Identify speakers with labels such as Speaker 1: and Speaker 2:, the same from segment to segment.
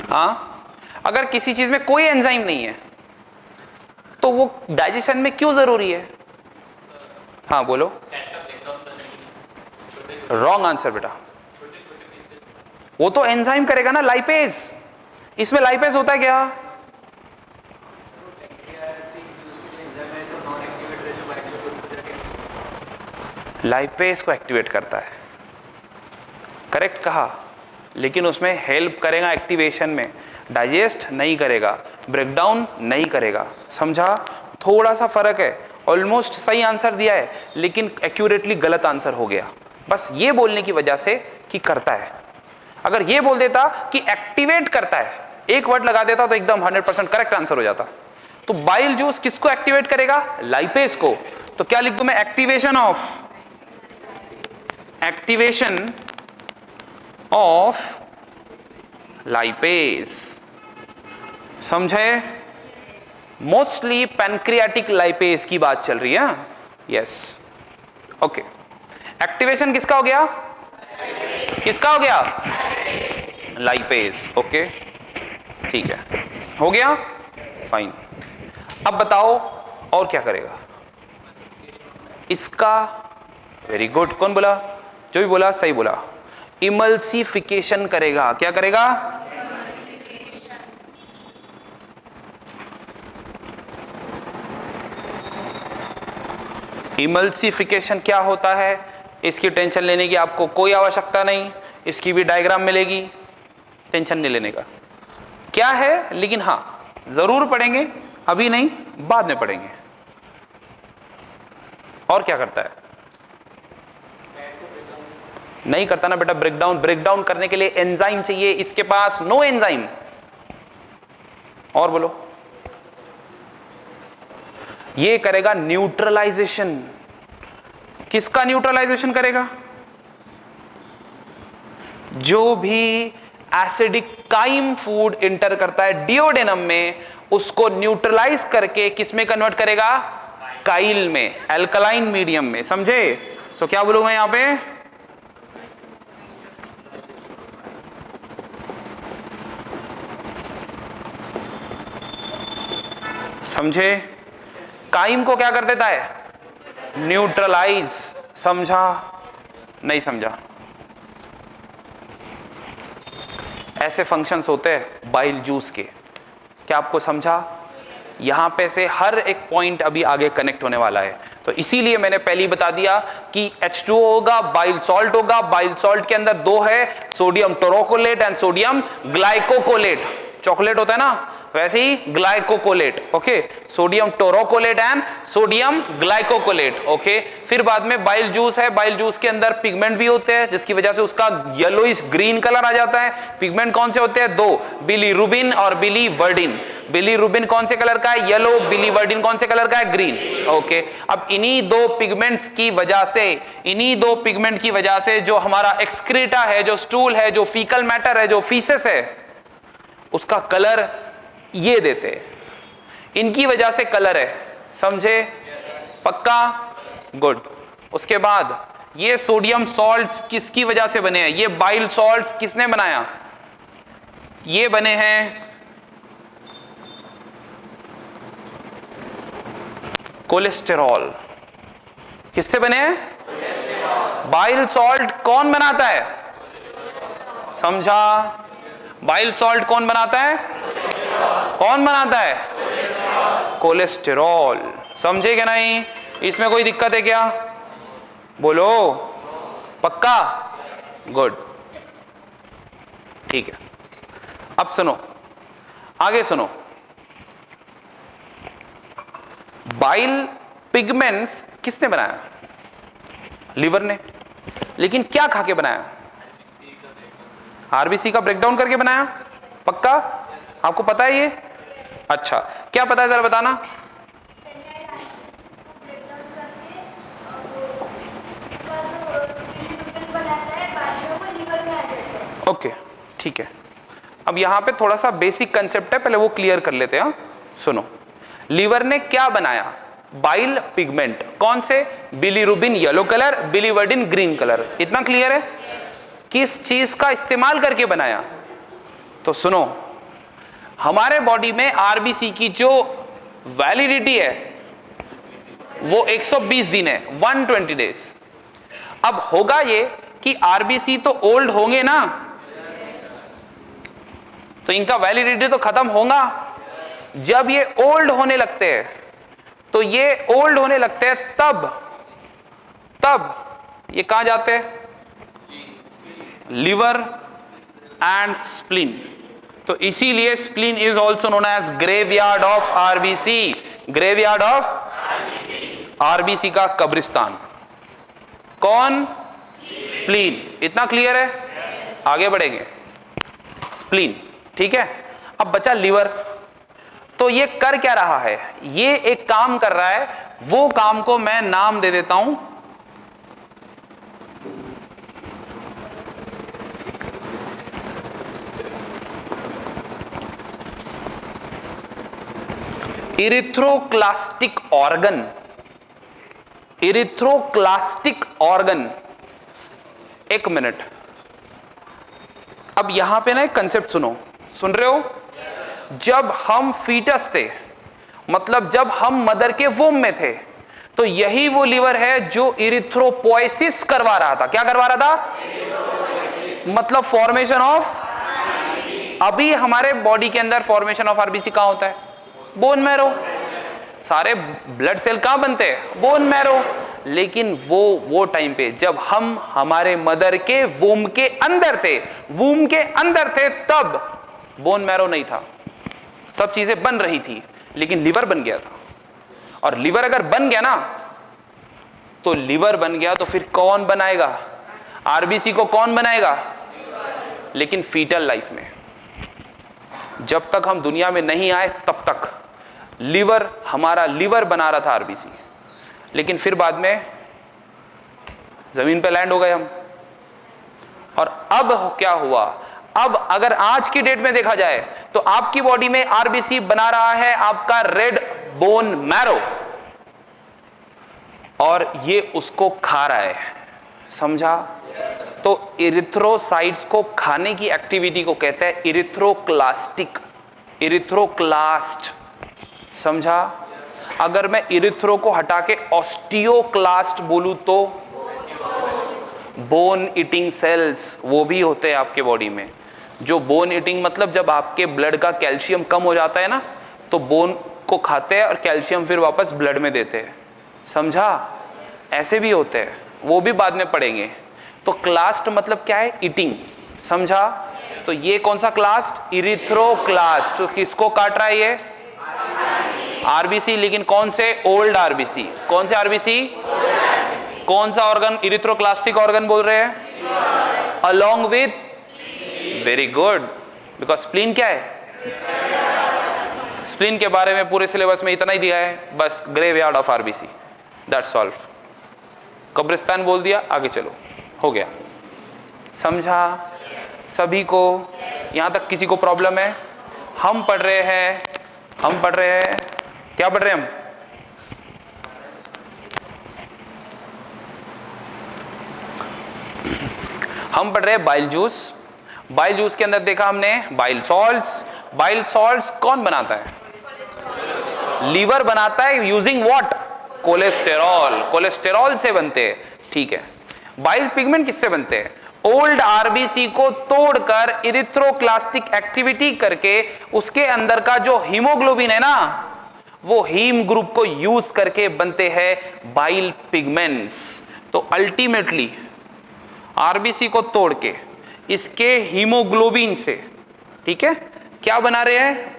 Speaker 1: हाँ, अगर किसी चीज में कोई एंजाइम नहीं है तो वो डाइजेशन में क्यों जरूरी है? हाँ बोलो। रॉन्ग आंसर बेटा, वो तो एंजाइम करेगा ना, लाइपेज। इसमें लाइपेज होता है क्या? लाइपेज को एक्टिवेट करता है, करेक्ट कहा, लेकिन उसमें हेल्प करेगा एक्टिवेशन में, डाइजेस्ट नहीं करेगा, ब्रेकडाउन नहीं करेगा। समझा? थोड़ा सा फर्क है। ऑलमोस्ट सही आंसर दिया है लेकिन एक्यूरेटली गलत आंसर हो गया, बस ये बोलने की वजह से कि करता है। अगर ये बोल देता कि एक्टिवेट करता है, एक वर्ड लगा देता तो एकदम 100% करेक्ट आंसर हो जाता। तो बाइल जूस किसको एक्टिवेट करेगा? लाइपेज को। तो क्या लिख दूं मैं? Activation of lipase. समझे? मोस्टली पैनक्रियाटिक लाइपेज की बात चल रही है। Yes, okay. एक्टिवेशन किसका हो गया? किसका हो गया? लाइपेज। ओके, ठीक है, हो गया, फाइन। अब बताओ और क्या करेगा इसका? वेरी गुड, कौन बोला? जो भी बोला सही बोला। इमल्सिफिकेशन करेगा। क्या करेगा? इमल्सिफिकेशन क्या होता है इसकी टेंशन लेने की आपको कोई आवश्यकता नहीं, इसकी भी डायग्राम मिलेगी, टेंशन नहीं लेने का। क्या है, लेकिन हाँ जरूर पढ़ेंगे, अभी नहीं बाद में पढ़ेंगे। और क्या करता है? नहीं करता ना बेटा ब्रेकडाउन। ब्रेकडाउन करने के लिए एंजाइम चाहिए, इसके पास नो एंजाइम। और बोलो। ये करेगा न्यूट्रलाइजेशन। किसका न्यूट्रलाइजेशन करेगा? जो भी एसिडिक काइम फूड इंटर करता है डिओडेनम में, उसको न्यूट्रलाइज करके किस में कन्वर्ट करेगा? काइल में, एल्कलाइन मीडियम में। समझे? सो क्या बोलूंगा यहां पे? समझे? काइम को क्या कर देता है? न्यूट्रलाइज। समझा? नहीं समझा? ऐसे फंक्शंस होते हैं बाइल जूस के। क्या आपको समझा? यहां पे से हर एक पॉइंट अभी आगे कनेक्ट होने वाला है। तो इसीलिए मैंने पहले ही बता दिया कि H2O होगा, बाइल सॉल्ट होगा। बाइल सॉल्ट के अंदर दो है, sodium taurocholate and sodium glycocholate. Chocolate होता है ना, वैसे ही glycocholate. Okay, sodium taurocholate and sodium glycocholate. Okay, फिर बाद में बाइल जूस है। बाइल जूस के अंदर पिगमेंट भी होते हैं जिसकी वजह से उसका येलोइश ग्रीन कलर आ जाता है। पिगमेंट कौन से होते हैं? दो, बिलीरुबिन और बिलीवर्डिन। बिलीरुबिन कौन से कलर का है? येलो। बिलीवर्डिन कौन से कलर का है? ग्रीन। ओके, अब इन्हीं दो पिगमेंट्स की वजह से, इन्हीं दो पिगमेंट की वजह से जो हमारा एक्सक्रीटा है, जो स्टूल है, जो फीकल मैटर है, जो फीसेस है, उसका कलर ये देते हैं। इनकी वजह से कलर है। समझे? पक्का? गुड। उसके बाद ये सोडियम सॉल्ट्स किसकी वजह से बने हैं? ये बाइल सॉल्ट्स किसने बनाया? ये बने हैं कोलेस्टेरॉल। किससे बने हैं? बाइल सॉल्ट कौन बनाता है? समझा? बाइल सॉल्ट कौन बनाता है? कौन बनाता है? कोलेस्टेरॉल। समझे क्या? नहीं? इसमें कोई दिक्कत है क्या? बोलो। पक्का? गुड, ठीक है। अब सुनो, आगे सुनो। बाइल पिगमेंट्स किसने बनाया? लिवर ने। लेकिन क्या खा के बनाया? आरबीसी का ब्रेकडाउन करके बनाया। पक्का? आपको पता है ये? अच्छा, क्या पता है जरा बताना। ओके, ठीक है। अब यहां पे थोड़ा सा बेसिक कंसेप्ट है, पहले वो क्लियर कर लेते हैं। सुनो, लीवर ने क्या बनाया? Bile pigment. कौन से? Bilirubin yellow colour, biliverdin green colour. इतना क्लियर है? किस चीज का इस्तेमाल करके बनाया? तो सुनो, हमारे बॉडी में आरबीसी की जो वैलिडिटी है वो 120 दिन है, 120 डेज। अब होगा ये कि आरबीसी तो ओल्ड होंगे ना, तो इनका वैलिडिटी तो खत्म होगा। जब ये ओल्ड होने लगते हैं, तो ये ओल्ड होने लगते हैं तब ये कहां जाते हैं? Liver and spleen. तो इसीलिए spleen is also known as graveyard of RBC. Graveyard of RBC का कब्रिस्तान कौन? स्प्लीन। इतना क्लियर है? आगे बढ़ेंगे। स्प्लीन, ठीक है। अब बचा लिवर। तो ये कर क्या रहा है? ये एक काम कर रहा है, वो काम को मैं नाम दे देता हूं इरिथ्रोक्लास्टिक ऑर्गन। इरिथ्रोक्लास्टिक ऑर्गन। एक मिनट, अब यहां पे ना एक कंसेप्ट सुनो, सुन रहे हो? जब हम फीटस थे, मतलब जब हम मदर के वोम में थे, तो यही वो लिवर है जो इरिथ्रोपोइसिस करवा रहा था। क्या करवा रहा था? मतलब फॉर्मेशन ऑफ। अभी हमारे बॉडी के अंदर फॉर्मेशन ऑफ आरबीसी कहां होता है? Bone marrow. सारे ब्लड सेल कहां बनते हैं? Bone marrow. लेकिन वो टाइम पे जब हम हमारे मदर के वूम के अंदर थे, वूम के अंदर थे, तब बोन मैरो नहीं था, सब चीजें बन रही थी, लेकिन लिवर बन गया था। और लिवर अगर बन गया ना, तो लिवर बन गया तो फिर कौन बनाएगा? आरबीसी को कौन बनाएगा? लेकिन फीटल लाइफ में, जब तक हम दुनिया में नहीं आए तब तक लिवर, हमारा लिवर बना रहा था आरबीसी। लेकिन फिर बाद में जमीन पे लैंड हो गए हम। और अब क्या हुआ? अब अगर आज की डेट में देखा जाए तो आपकी बॉडी में आरबीसी बना रहा है आपका रेड बोन मैरो, और ये उसको खा रहा है। समझा? तो इरिथ्रोसाइट्स को खाने की एक्टिविटी को कहते हैं इरिथ्रोक्लास्टिक, इरिथ्रोक्लास्ट। समझा? अगर मैं इरिथ्रो को हटा के ऑस्टियोक्लास्ट बोलूं तो बोन ईटिंग सेल्स, वो भी होते हैं आपके बॉडी में। जो बोन ईटिंग मतलब जब आपके ब्लड का कैल्शियम कम हो जाता है ना, तो बोन को खाते हैं और कैल्शियम फिर वापस ब्लड में देते हैं। समझा? ऐसे भी होते हैं, वो भी बाद में पढ़ेंगे। तो क्लास्ट मतलब क्या है? ईटिंग। समझा? तो ये कौन सा क्लास्ट? इरिथ्रोक्लास्ट। तो किसको काट रहा है ये? आरबीसी। लेकिन कौन से? Old RBC. कौन से आरबीसी? कौन सा ऑर्गन इरिथ्रोक्लास्टिक ऑर्गन बोल रहे हैं? Along with, very good, because spleen क्या है? स्प्लीन के बारे में पूरे सिलेबस में इतना ही दिया है, बस graveyard of RBC, that's all. कब्रिस्तान बोल दिया, आगे चलो, हो गया। समझा सभी को? यहां तक किसी को प्रॉब्लम है? हम पढ़ रहे हैं, क्या पढ़ रहे हैं हम पढ़ रहे हैं बाइल जूस। बाइल जूस के अंदर देखा हमने बाइल सॉल्ट्स। बाइल सॉल्ट्स कौन बनाता है? लीवर बनाता है, यूजिंग व्हाट? कोलेस्टेरॉल। कोलेस्टेरॉल से बनते हैं, ठीक है। बाइल पिगमेंट किससे बनते हैं? ओल्ड आरबीसी को तोड़कर इरिथ्रोक्लास्टिक एक्टिविटी करके उसके अंदर का जो हीमोग्लोबिन है ना, वो हीम ग्रुप को यूज करके बनते हैं बाइल पिगमेंट्स। तो अल्टीमेटली आरबीसी को तोड़ के इसके हीमोग्लोबिन से, ठीक है, क्या बना रहे हैं?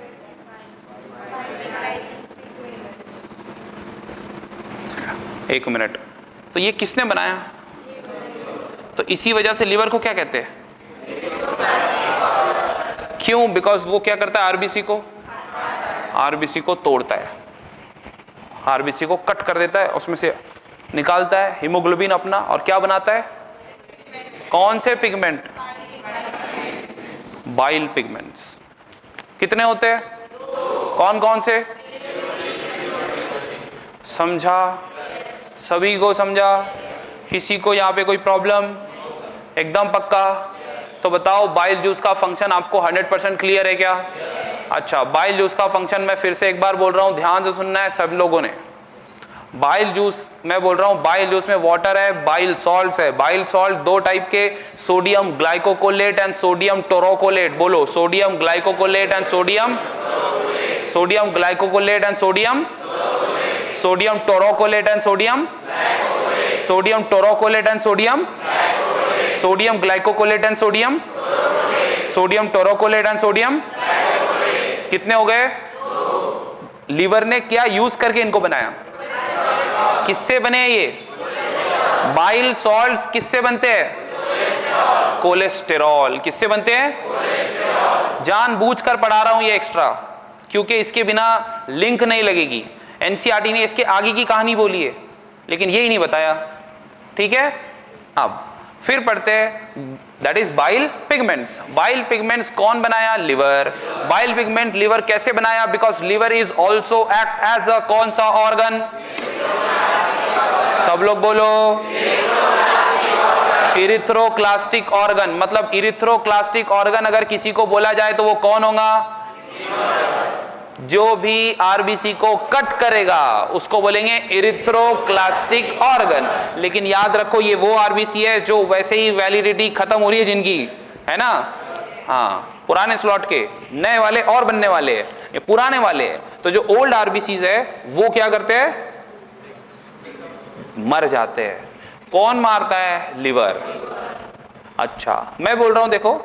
Speaker 1: एक मिनट, तो ये किसने बनाया? तो इसी वजह से लिवर को क्या कहते हैं? क्यों? बिकॉज वो क्या करता है? आरबीसी को तोड़ता है, आरबीसी को कट कर देता है, उसमें से निकालता है हीमोग्लोबिन अपना, और क्या बनाता है? कौन से पिगमेंट? Bile pigments. कितने होते हैं? कौन कौन से? समझा? सभी को समझा? किसी को यहां पे कोई प्रॉब्लम? एकदम पक्का? तो बताओ बाइल जूस का फंक्शन आपको 100% क्लियर है क्या? अच्छा, बाइल जूस का फंक्शन मैं फिर से एक बार बोल रहा हूं, ध्यान से सुनना है सब लोगों ने। बाइल जूस मैं बोल रहा हूं, बाइल जूस में वाटर है, बाइल सॉल्ट्स है। बाइल सॉल्ट दो टाइप के, sodium glycocholate and sodium taurocholate. बोलो, sodium glycocholate and sodium glycocholate and sodium taurocholate and sodium taurocholate and sodium glycocholate and sodium taurocholate and sodium. कितने हो गए? Liver ने क्या यूज करके इनको बनाया? किससे बने ये बाइल सॉल्ट्स? किससे बनते हैं? कोलेस्टेरॉल। किससे बनते हैं? जानबूझकर पढ़ा रहा हूं ये एक्स्ट्रा, क्योंकि इसके बिना लिंक नहीं लगेगी। एनसीईआरटी ने इसके आगे की कहानी बोली है, लेकिन यही नहीं बताया। ठीक है, अब फिर पढ़ते हैं, that is bile pigments. Bile pigments कौन बनाया? लिवर। बाइल पिगमेंट लिवर कैसे बनाया? Because liver is also act as a कौन सा ऑर्गन? सब लोग बोलो, इरिथ्रोक्लास्टिक ऑर्गन। मतलब इरिथ्रोक्लास्टिक ऑर्गन अगर किसी को बोला जाए तो वो कौन होगा? जो भी आरबीसी को कट करेगा उसको बोलेंगे इरिथ्रोक्लास्टिक ऑर्गन। लेकिन याद रखो, ये वो आरबीसी है जो वैसे ही वैलिडिटी खत्म हो रही है जिनकी, है ना? हाँ, पुराने स्लॉट के, नए वाले और बनने वाले हैं, ये पुराने वाले हैं। तो जो ओल्ड आरबीसीज है वो क्या करते हैं? मर जाते हैं। कौन मारता है? लिवर। अच्छा, मैं बोल रहा हूं, देखो,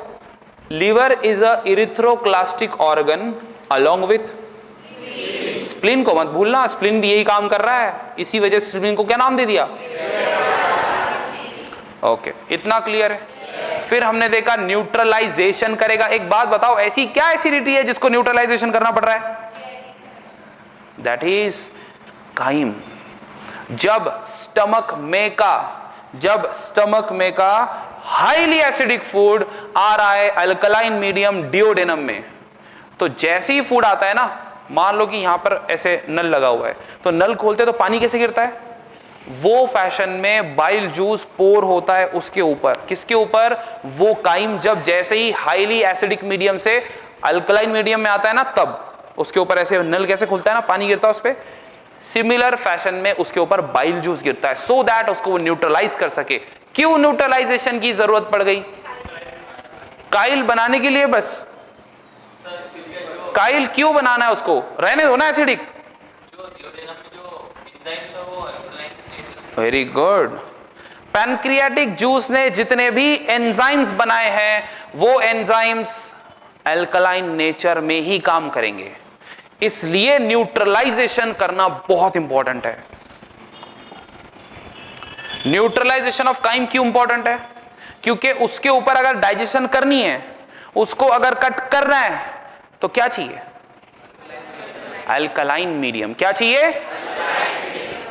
Speaker 1: liver is a erythroclastic organ along with spleen को मत भूलना, स्प्लीन भी यही काम कर रहा है, इसी वजह से स्प्लीन को क्या नाम दे दिया? ओके, इतना क्लियर है। फिर हमने देखा न्यूट्रलाइजेशन करेगा। एक बात बताओ, ऐसी क्या एसिडिटी है जिसको न्यूट्रलाइजेशन करना पड़ रहा है? That is chyme. जब स्टमक में का हाईली एसिडिक फूड आ रहा है अल्कलाइन मीडियम डिओडेनम में, तो जैसे ही फूड आता है ना, मान लो कि यहां पर ऐसे नल लगा हुआ है, तो नल खोलते तो पानी कैसे गिरता है? वो फैशन में बाइल जूस पोर होता है उसके ऊपर। किसके ऊपर? वो काइम जब जैसे ही हाईली एसिडिक मीडियम से अल्कलाइन मीडियम में आता है ना, तब उसके ऊपर ऐसे नल कैसे खुलता है ना, पानी गिरता है उस पर। सिमिलर फैशन में उसके ऊपर बाइल जूस गिरता है, सो दैट उसको वो न्यूट्रलाइज कर सके। क्यों न्यूट्रलाइजेशन की जरूरत पड़ गई? काइल बनाने के लिए बस। काइल क्यों बनाना है उसको? रहने दो ना acidic. Very good. Pancreatic juice ने जितने भी एंजाइम्स बनाए हैं वो एंजाइम्स अल्कलाइन नेचर में ही काम करेंगे, इसलिए न्यूट्रलाइजेशन करना बहुत इंपॉर्टेंट है। न्यूट्रलाइजेशन ऑफ काइम क्यों इंपॉर्टेंट है? क्योंकि उसके ऊपर अगर डाइजेशन करनी है, उसको अगर कट करना है, तो क्या चाहिए? Alkaline medium. क्या चाहिए?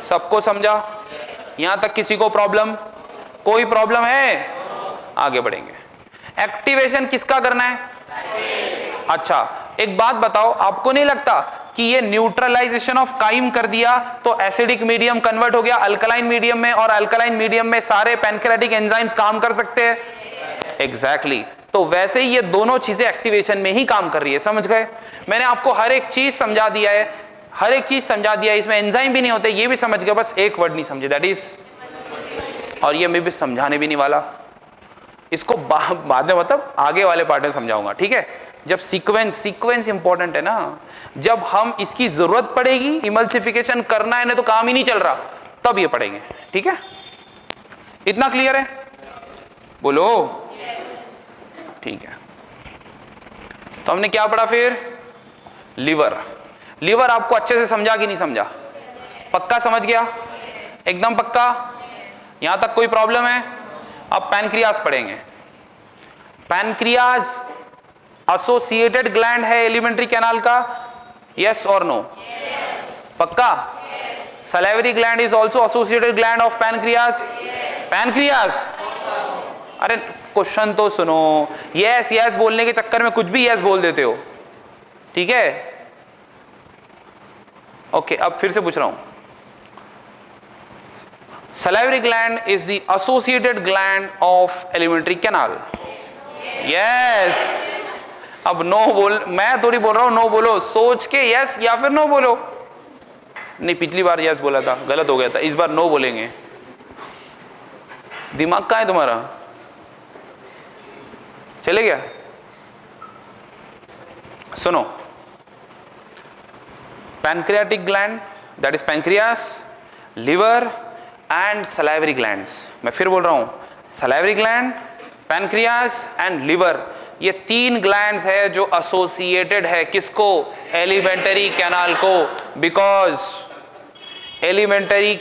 Speaker 1: सबको समझा? यहां तक किसी को प्रॉब्लम? कोई प्रॉब्लम है? आगे बढ़ेंगे। एक्टिवेशन किसका करना है? अच्छा, एक बात बताओ, आपको नहीं लगता कि ये न्यूट्रलाइजेशन ऑफ काइम कर दिया तो एसिडिक मीडियम कन्वर्ट हो गया अल्कलाइन मीडियम में, और अल्कलाइन मीडियम में सारे पैनक्रियाटिक एंजाइम्स काम कर सकते हैं? एग्जैक्टली। तो वैसे ही ये दोनों चीजें एक्टिवेशन में ही काम कर रही है। समझ गए? मैंने आपको हर एक चीज समझा दिया है, हर एक चीज समझा दिया है। इसमें एंजाइम भी नहीं होते, ये भी समझ गए, बस एक वर्ड नहीं समझे, दैट इज, और ये मैं भी समझाने भी नहीं वाला इसको, बाद में मतलब आगे वाले पार्ट में समझाऊंगा। ठीक है? जब सीक्वेंस इंपॉर्टेंट है ना, जब हम इसकी जरूरत पड़ेगी, इमल्सिफिकेशन करना है ना तो काम ही नहीं चल रहा, तब ये पढ़ेंगे। ठीक है? इतना क्लियर है? बोलो। ठीक है, तो हमने क्या पढ़ा फिर? लिवर। लिवर आपको अच्छे से समझा कि नहीं समझा? पक्का समझ गया? एकदम पक्का? यहां तक कोई प्रॉब्लम है? अब पैनक्रियाज पढ़ेंगे। पैनक्रियाज एसोसिएटेड ग्लैंड है एलिमेंट्री कैनाल का, यस और नो? पक्का? Salivary gland is also associated gland of pancreas? Pancreas? अरे क्वेश्चन तो सुनो। यस यस बोलने के चक्कर में कुछ भी यस बोल देते हो। ठीक है? ओके, अब फिर से पूछ रहा हूं। Salivary gland is the associated gland of alimentary canal. Yes. अब नो बोल, मैं थोड़ी बोल रहा हूं नो बोलो, सोच के यस या फिर नो बोलो। नहीं, पिछली बार यस बोला था, गलत हो गया था, इस बार नो बोलेंगे। दिमाग कहां है तुम्हारा, चले गया? सुनो, pancreatic gland, that is pancreas, liver and salivary glands. मैं फिर बोल रहा हूं, salivary gland, pancreas and liver, ये तीन ग्लैंड्स है जो एसोसिएटेड है किसको? एलिमेंटरी कैनाल को। बिकॉज एलिमेंटरी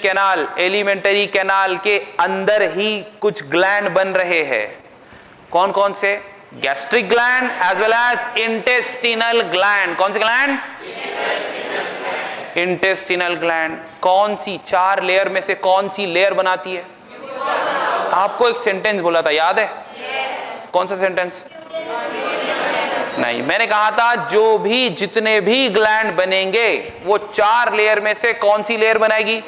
Speaker 1: कैनाल के अंदर ही कुछ ग्लैंड बन रहे हैं। कौन कौन से? Gastric gland as well as intestinal gland. कौन से ग्लैंड? Intestinal gland. कौन सी चार लेयर में से कौन सी लेयर बनाती है? आपको एक सेंटेंस बोला था, याद है? कौन सा सेंटेंस? नहीं, मैंने कहा था जो भी जितने भी ग्लैंड बनेंगे वो चार लेयर में से कौन सी लेयर बनाएगी?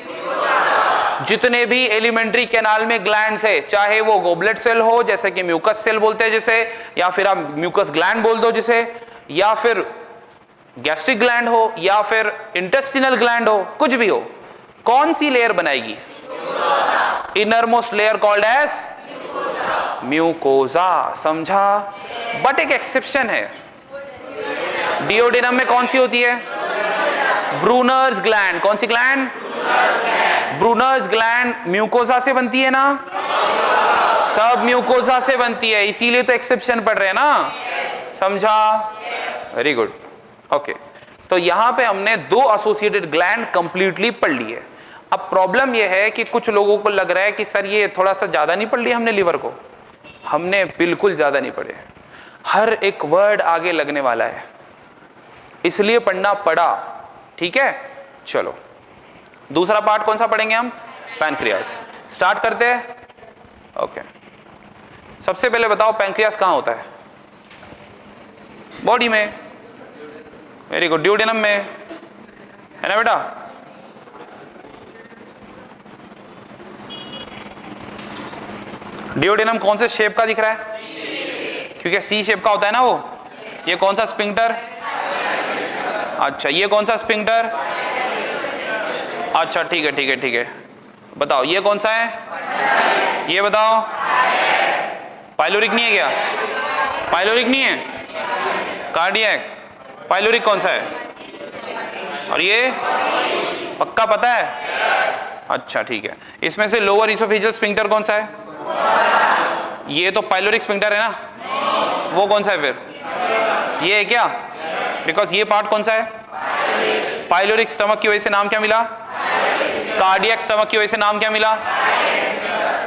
Speaker 1: जितने भी एलिमेंट्री कैनाल में ग्लैंड्स है, चाहे वो गोबलेट सेल हो जैसे कि म्यूकस सेल बोलते हैं जिसे, या फिर आप म्यूकस ग्लैंड बोल दो जिसे, या फिर गैस्ट्रिक ग्लैंड हो, या फिर इंटेस्टिनल ग्लैंड हो, कुछ भी हो, कौन सी लेयर बनाएगी? Innermost layer called as mucosa. समझा? बट एक एक्सेप्शन है, डिओडेनम में कौन सी होती है? Brunner's gland. कौन सी ग्लैंड? ब्रूनर्स ग्लैंड म्यूकोजा से बनती है ना? सब म्यूकोजा से बनती है, इसीलिए तो एक्सेप्शन पढ़ रहे हैं ना। समझा? Very good. ओके, तो यहां पे हमने दो एसोसिएटेड ग्लैंड कंप्लीटली पढ़ लिए। अब प्रॉब्लम यह है कि कुछ लोगों को लग रहा है कि सर ये थोड़ा सा ज्यादा नहीं पढ़ लिया हमने लिवर को। हमने बिल्कुल ज्यादा नहीं पढ़े, हर एक वर्ड आगे लगने वाला है, इसलिए पढ़ना पड़ा। ठीक है, चलो दूसरा पार्ट कौन सा पढ़ेंगे हम? पैनक्रियास। स्टार्ट करते हैं। ओके, सबसे पहले बताओ पैनक्रियास कहां होता है? बॉडी में। Very good. ड्यूडेनम में है ना बेटा? ड्यूडेनम कौन से शेप का दिख रहा है? क्योंकि सी शेप का होता है ना वो। ये कौन सा स्पिंक्टर? अच्छा, ये कौन सा स्पिंक्टर? अच्छा, ठीक है ठीक है ठीक है। बताओ ये कौन सा है? ये बताओ। पाइलोरिक नहीं है क्या? पाइलोरिक नहीं है, कार्डियक। पाइलोरिक कौन सा है? और ये पक्का पता है? अच्छा ठीक है। इसमें से लोअर इसोफेजियल स्फिंक्टर कौन सा है? ये तो पाइलोरिक स्फिंक्टर है ना। वो कौन सा है फिर? ये है क्या? बिकॉज ये पार्ट कौन सा है? पाइलोरिक। स्टमक की वजह से नाम क्या मिला? कार्डियक। स्टमक की वजह से नाम क्या मिला?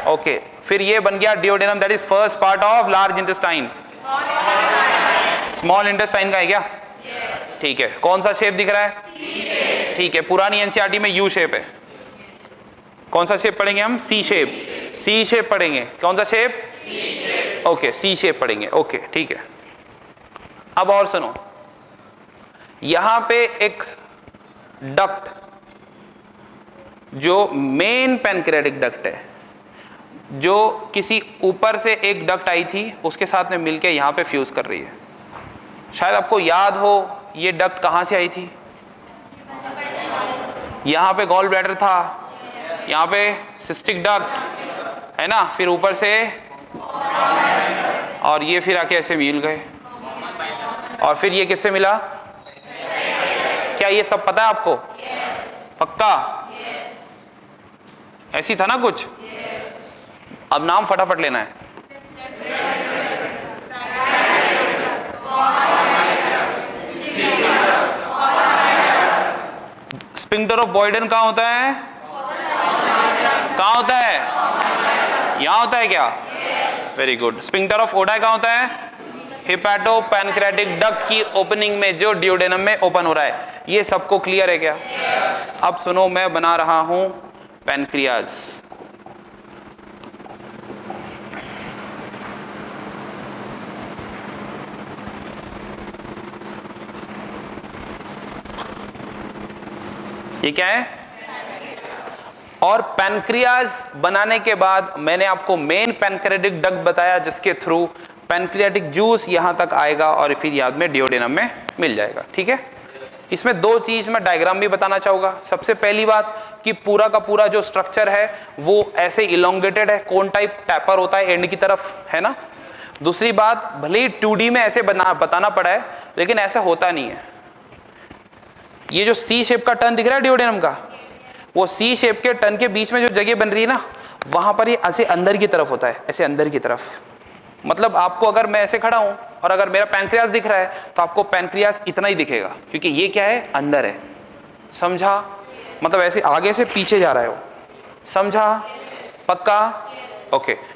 Speaker 1: ओके, फिर ये बन गया duodenum, that is first part of large intestine. Small intestine का है क्या? ठीक है। कौन सा शेप दिख रहा है? ठीक है, पुरानी एनसीईआरटी में यू शेप है। कौन सा शेप पढ़ेंगे हम? सी शेप। सी शेप पढ़ेंगे। कौन सा शेप? ओके, सी शेप पढ़ेंगे। ओके ठीक है। अब और सुनो, यहां पे एक डक्ट जो मेन पैनक्रियाटिक डक्ट है, जो किसी ऊपर से एक डक्ट आई थी उसके साथ में मिलके यहां पे फ्यूज कर रही है। शायद आपको याद हो ये डक्ट कहां से आई थी? यहां पे गॉल ब्लैडर था, यहां पे सिस्टिक डक्ट है ना, फिर ऊपर से और ये फिर आके ऐसे मिल गए, और फिर ये किससे मिला? क्या ये सब पता है आपको? पक्का? ऐसी था ना कुछ? अब नाम फटाफट लेना है। स्फिंक्टर ऑफ बॉयडन कहां होता है? कहां होता है? यहां होता है क्या? Very good. Sphincter of Oddi कहां होता है? हिपैटो पैनक्रियाटिक डक्ट की ओपनिंग में जो डिओडेनम में ओपन हो रहा है। ये सबको क्लियर है क्या? अब सुनो, मैं बना रहा हूं पैनक्रियाज। ये क्या है? और पैनक्रियाज बनाने के बाद मैंने आपको मेन पैनक्रियाटिक डक्ट बताया जिसके थ्रू पैनक्रियाटिक जूस यहां तक आएगा और फिर याद में डिओडेनम में मिल जाएगा। ठीक है, इसमें दो चीज मैं डायग्राम भी बताना चाहूंगा। सबसे पहली बात कि पूरा का पूरा जो स्ट्रक्चर है वो ऐसे इलोंगेटेड है, कोन टाइप टैपर होता है एंड की तरफ, है ना। दूसरी बात, भले ही 2D में ऐसे बताना पड़ा है लेकिन ऐसा होता नहीं है। ये जो सी शेप का टर्न दिख रहा है डिओडेनम का, वो सी शेप के टर्न के बीच में जो जगह बन रही है ना, वहां पर ये ऐसे अंदर की तरफ होता है, ऐसे अंदर की तरफ। मतलब आपको अगर मैं ऐसे खड़ा हूं और अगर मेरा पैनक्रियास दिख रहा है तो आपको पैनक्रियास इतना ही दिखेगा, क्योंकि ये क्या है, अंदर है। समझा? मतलब ऐसे आगे से पीछे जा रहा है वो। समझा? पक्का? ओके।